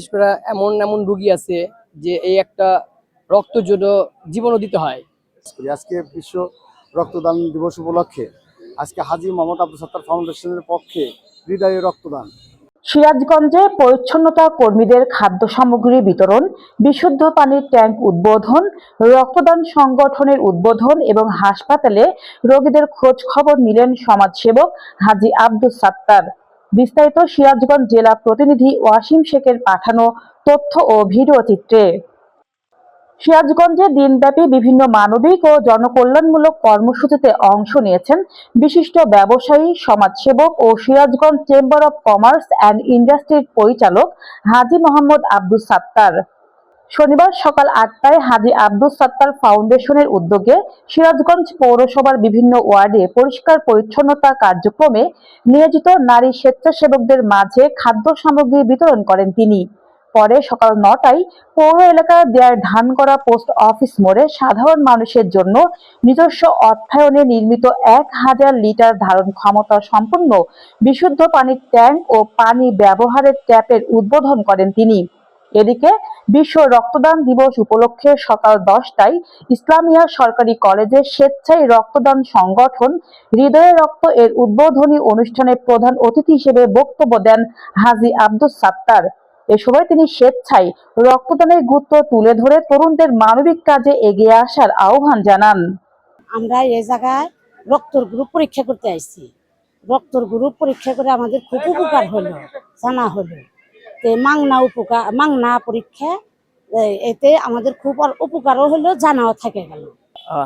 বিশেষ করে এমন এমন রোগী আছে যে এই একটা রক্তের জন্য জীবনও দিতে হয়। আজকে বিশ্ব রক্তদান দিবস উপলক্ষে আজকে হাজী মোহাম্মদ আব্দুল সাত্তার ফাউন্ডেশনের পক্ষে হৃদয়ে রক্তদান। সিরাজগঞ্জে পরিচ্ছন্নতা কর্মীদের খাদ্য সামগ্রী বিতরণ, বিশুদ্ধ পানির ট্যাঙ্ক উদ্বোধন, রক্তদান সংগঠনের উদ্বোধন এবং হাসপাতালে রোগীদের খোঁজ খবর নিলেন সমাজসেবক হাজী আব্দুল সাত্তার। বিস্তারিত সিরাজগঞ্জ জেলা প্রতিনিধি ওয়াসিম শেখের পাঠানো তথ্য ও ভিডিও চিত্রে। সিরাজগঞ্জে দিনব্যাপী বিভিন্ন মানবিক ও জনকল্যাণমূলক কর্মসূচিতে অংশ নিয়েছেন বিশিষ্ট ব্যবসায়ী, সমাজসেবক ও Sirajganj chamber of commerce and ইন্ডাস্ট্রির পরিচালক হাজী মোহাম্মদ আব্দুল সাত্তার। শনিবার সকাল ৮টায় হাজী আব্দুল সাত্তার ফাউন্ডেশনের উদ্যোগে সিরাজগঞ্জ পৌরসভার বিভিন্ন ওয়ার্ডে পরিষ্কার পরিচ্ছন্নতা কার্যক্রমে নিয়োজিত নারী স্বেচ্ছাসেবকদের মাঝে খাদ্য সামগ্রী বিতরণ করেন তিনি। পরে সকাল ৯টায় পৌর এলাকার দেয়ার ধানগড়া পোস্ট অফিস মোড়ে সাধারণ মানুষের জন্য নিজস্ব অর্থায়নে নির্মিত ১০০০ লিটার ধারণ ক্ষমতা সম্পন্ন বিশুদ্ধ পানির ট্যাঙ্ক ও পানি ব্যবহারের ট্যাপের উদ্বোধন করেন তিনি। এদিকে বিশ্ব রক্তদান দিবস উপলক্ষে সকাল ১০টায় ইসলামিয়া সরকারি কলেজের স্বেচ্ছায় রক্তদান সংগঠন হৃদয়ে রক্ত এর উদ্বোধনী অনুষ্ঠানে প্রধান অতিথি হিসেবে বক্তব্য দেন হাজী আব্দুল সাত্তার। এ সময় তিনি স্বেচ্ছায় রক্তদানের গুরুত্ব তুলে ধরে তরুণদের মানবিক কাজে এগিয়ে আসার আহ্বান জানান। আমরা এই জায়গায় রক্তর গ্রুপ পরীক্ষা করতে আসছি। রক্তর গ্রুপ পরীক্ষা করে আমাদের খুব উপকার হলো, জানা হলো। মাংনা পরীক্ষা এতে আমাদের খুব উপকারও হলো, জানাও থেকে গেল।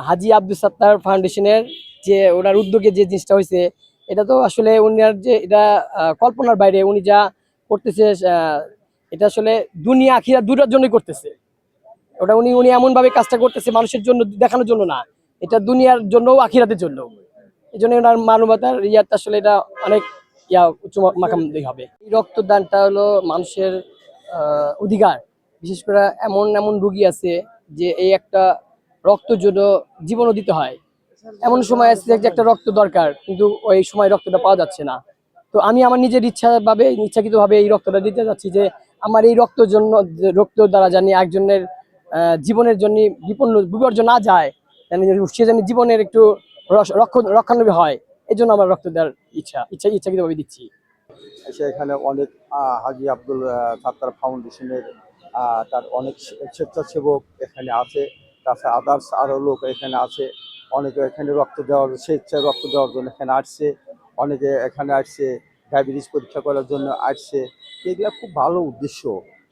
হাজী আব্দুল সাত্তার ফাউন্ডেশনের যে ওনার উদ্যোগে যে জিনিসটা হয়েছে, এটা তো আসলে উনার যে এটা কল্পনার বাইরে। উনি যা করতেছে এটা আসলে দুনিয়া আখিরা দুটার জন্যই করতেছে। ওটা উনি এমন ভাবে কাজটা করতেছে মানুষের জন্য দেখানোর জন্য না, এটা দুনিয়ার জন্য আখিরাতের জন্য। এই জন্য ওনার মানবতার ইয়াটা আসলে এটা অনেক উচ্চ মাকাম হবে। এই রক্তদানটা হলো মানুষের অধিকার। বিশেষ করে এমন এমন রোগী আছে যে এই একটা রক্তের জন্য জীবনও দিতে হয়। এমন সময় আছে যে একটা রক্ত দরকার, কিন্তু ওই সময় রক্তটা পাওয়া যাচ্ছে না। তো আমি আমার নিজের ইচ্ছাকৃতভাবে এই রক্তটা দিতে যাচ্ছি, যে আমার এই রক্ত দ্বারা জানি একজনের জীবনের জন্য বিপর্যয় না যায়, সে জানি জীবনের একটু রক্ষান্বী হয়। এই জন্য আমার রক্ত দেওয়ার ইচ্ছাকৃতভাবে দিচ্ছি। এখানে অনেক হাজী আব্দুল সাত্তার ফাউন্ডেশনের তার অনেক স্বেচ্ছাসেবক এখানে আছে, তাছাড়া আদার্স আরও লোক এখানে আছে। অনেকে এখানে স্বেচ্ছায় রক্ত দেওয়ার জন্য এখানে আসছে, অনেকে এখানে আসছে ডায়াবেটিস পরীক্ষা করার জন্য আসছে। এগুলো খুব ভালো উদ্দেশ্য,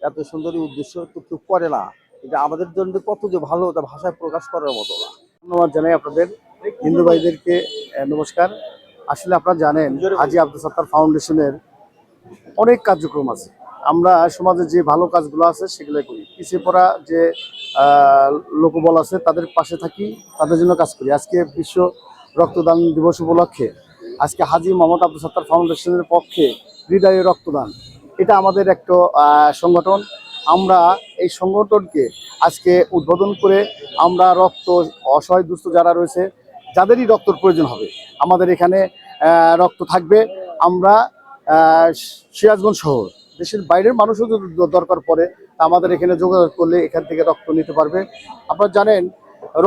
এত সুন্দর উদ্দেশ্য তো কেউ করে না। এটা আমাদের জন্য কত যে ভালো, তা ভাষায় প্রকাশ করার মতো না। ধন্যবাদ জানাই আপনাদের হিন্দু ভাইদেরকে। নমস্কার। আসলে আপনারা জানেন হাজী আব্দুল সাত্তার ফাউন্ডেশনের অনেক কার্যক্রম আছে। আমরা সমাজে যে ভালো কাজগুলো আছে সেগুলো করি, পিছিয়ে পড়া যে লোকবল আছে তাদের পাশে থাকি, তাদের জন্য কাজ করি। আজকে বিশ্ব রক্তদান দিবস উপলক্ষে আজকে হাজী মোহাম্মদ আব্দুল সাত্তার ফাউন্ডেশনের পক্ষে হৃদয়ে রক্তদান, এটা আমাদের একটা সংগঠন। আমরা এই সংগঠনকে আজকে উদ্বোধন করে আমরা অসহায় দুস্থ যারা রয়েছে, যাদেরই রক্তের প্রয়োজন হবে আমাদের এখানে রক্ত থাকবে। আমরা সিরাজগঞ্জ শহর, দেশের বাইরের মানুষও যদি দরকার পড়ে আমাদের এখানে যোগাযোগ করলে এখান থেকে রক্ত নিতে পারবে। আপনারা জানেন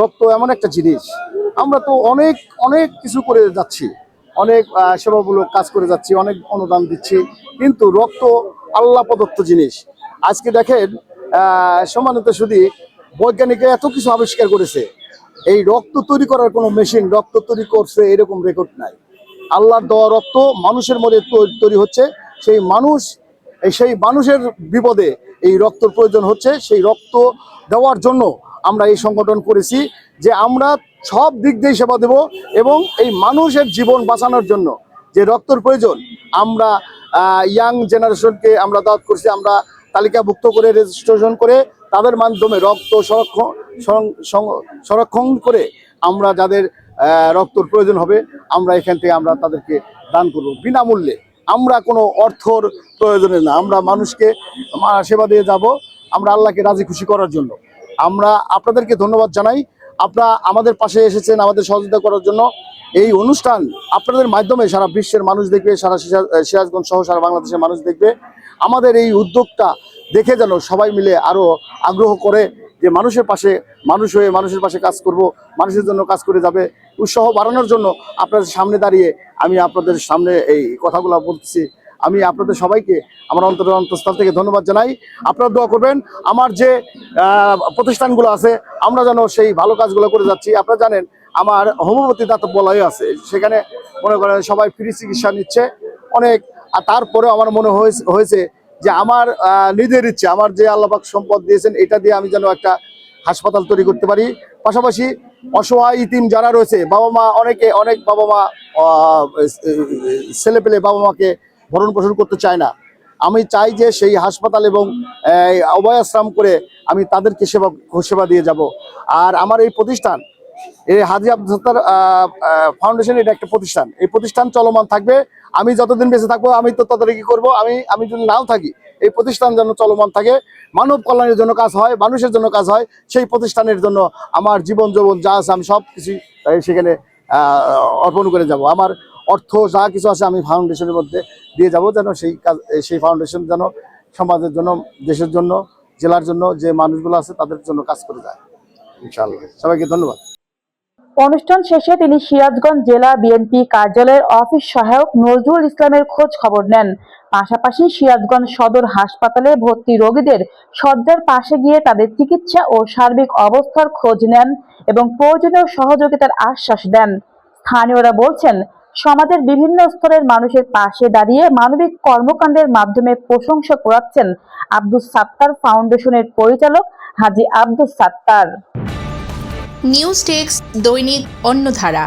রক্ত এমন একটা জিনিস, আমরা তো অনেক অনেক কিছু করে যাচ্ছি, অনেক সেবামূলক কাজ করে যাচ্ছি, অনেক অনুদান দিচ্ছি, কিন্তু রক্ত আল্লাহ প্রদত্ত জিনিস। আজকে দেখেন সম্মানিত শুধু বৈজ্ঞানিকরা এত কিছু আবিষ্কার করেছে, এই রক্ত তৈরি করার কোনো মেশিন রক্ত তৈরি করছে এরকম রেকর্ড নাই। আল্লাহর দেওয়া রক্ত মানুষের মধ্যে তৈরি হচ্ছে, সেই মানুষের বিপদে এই রক্তের প্রয়োজন হচ্ছে। সেই রক্ত দেওয়ার জন্য আমরা এই সংগঠন করেছি, যে আমরা সব দিক দিয়ে সেবা দেব এবং এই মানুষের জীবন বাঁচানোর জন্য যে রক্তের প্রয়োজন, আমরা ইয়াং জেনারেশনকে আমরা দাওয়াত করছি। আমরা তালিকাভুক্ত করে রেজিস্ট্রেশন করে তাদের মাধ্যমে রক্ত সংরক্ষণ করে আমরা যাদের রক্তর প্রয়োজন হবে আমরা এখান থেকে আমরা তাদেরকে দান করব বিনামূল্যে। আমরা কোনো অর্থর প্রয়োজনে না, আমরা মানুষকে সেবা দিয়ে যাব, আমরা আল্লাহকে রাজি খুশি করার জন্য। আমরা আপনাদেরকে ধন্যবাদ জানাই, আপনারা আমাদের পাশে এসেছেন আমাদের সহযোগিতা করার জন্য। এই অনুষ্ঠান আপনাদের মাধ্যমে সারা বিশ্বের মানুষ দেখবে, সারা সিরাজগঞ্জ সহ সারা বাংলাদেশের মানুষ দেখবে। আমাদের এই উদ্যোগটা দেখে যেন সবাই মিলে আরো আগ্রহ করে যে মানুষের পাশে মানুষ হয়ে মানুষের পাশে কাজ করব, মানুষের জন্য কাজ করে যাবে। উৎসাহ বাড়ানোর জন্য আপনাদের সামনে দাঁড়িয়ে আমি আপনাদের সামনে এই কথাগুলো বলতেছি। আমি আপনাদের সবাইকে আমার অন্তঃস্থল থেকে ধন্যবাদ জানাই। আপনারা দোয়া করবেন আমার যে প্রতিষ্ঠানগুলো আছে আমরা যেন সেই ভালো কাজগুলো করে যাচ্ছি। আপনারা জানেন আমার হোমিওপ্যাথি দাতব্যালয় আছে, সেখানে মনে করেন সবাই ফ্রি চিকিৎসা নিচ্ছে অনেক। আর তারপরেও আমার মনে হয়েছে যে আমার নিজের ইচ্ছে, আমার যে আল্লাহ পাক সম্পদ দিয়েছেন এটা দিয়ে আমি যেন একটা হাসপাতাল তৈরি করতে পারি। পাশাপাশি অসহায় ইতিম যারা রয়েছে, বাবা মা অনেক বাবা মা ছেলে পেলে বাবা মাকে ভরণ পোষণ করতে চায় না। আমি চাই যে সেই হাসপাতাল এবং অভয়াশ্রম করে আমি তাদেরকে সেবা দিয়ে যাব। আর আমার এই প্রতিষ্ঠান এই হাজী আব্দুল সাত্তার ফাউন্ডেশন, এটা একটা প্রতিষ্ঠান, এই প্রতিষ্ঠান চলমান থাকবে। আমি যতদিন বেঁচে থাকবো আমি তো তদারকি করবো। আমি যদি নাও থাকি এই প্রতিষ্ঠান যেন চলমান থাকে, মানব কল্যাণের জন্য কাজ হয়, মানুষের জন্য কাজ হয়। সেই প্রতিষ্ঠানের জন্য আমার জীবন যৌবন যা আছে আমি সব কিছু সেখানে অর্পণ করে যাব। আমার অর্থ যা কিছু আছে আমি ফাউন্ডেশনের মধ্যে দিয়ে যাব, যেন সেই ফাউন্ডেশন যেন সমাজের জন্য, দেশের জন্য, জেলার জন্য যে মানুষগুলো আছে তাদের জন্য কাজ করে যায় ইনশাআল্লাহ। সবাইকে ধন্যবাদ। অনুষ্ঠান শেষে তিনি সিরাজগঞ্জ জেলা বিএনপি কার্যালয়ের অফিস সহায়ক নজরুল ইসলামের খোঁজ খবর নেন। পাশাপাশি সিরাজগঞ্জ সদর হাসপাতালে ভর্তি রোগীদের শয্যার পাশে গিয়ে তাদের চিকিৎসা ও সার্বিক অবস্থার খোঁজ নেন এবং প্রয়োজনীয় সহযোগিতার আশ্বাস দেন। স্থানীয়রা বলছেন, সমাজের বিভিন্ন স্তরের মানুষের পাশে দাঁড়িয়ে মানবিক কর্মকাণ্ডের মাধ্যমে প্রশংসা কুড়াচ্ছেন আব্দুস সাত্তার ফাউন্ডেশনের পরিচালক হাজী আব্দুস সাত্তার। নিউজ ডেস্ক, দৈনিক অন্যধারা।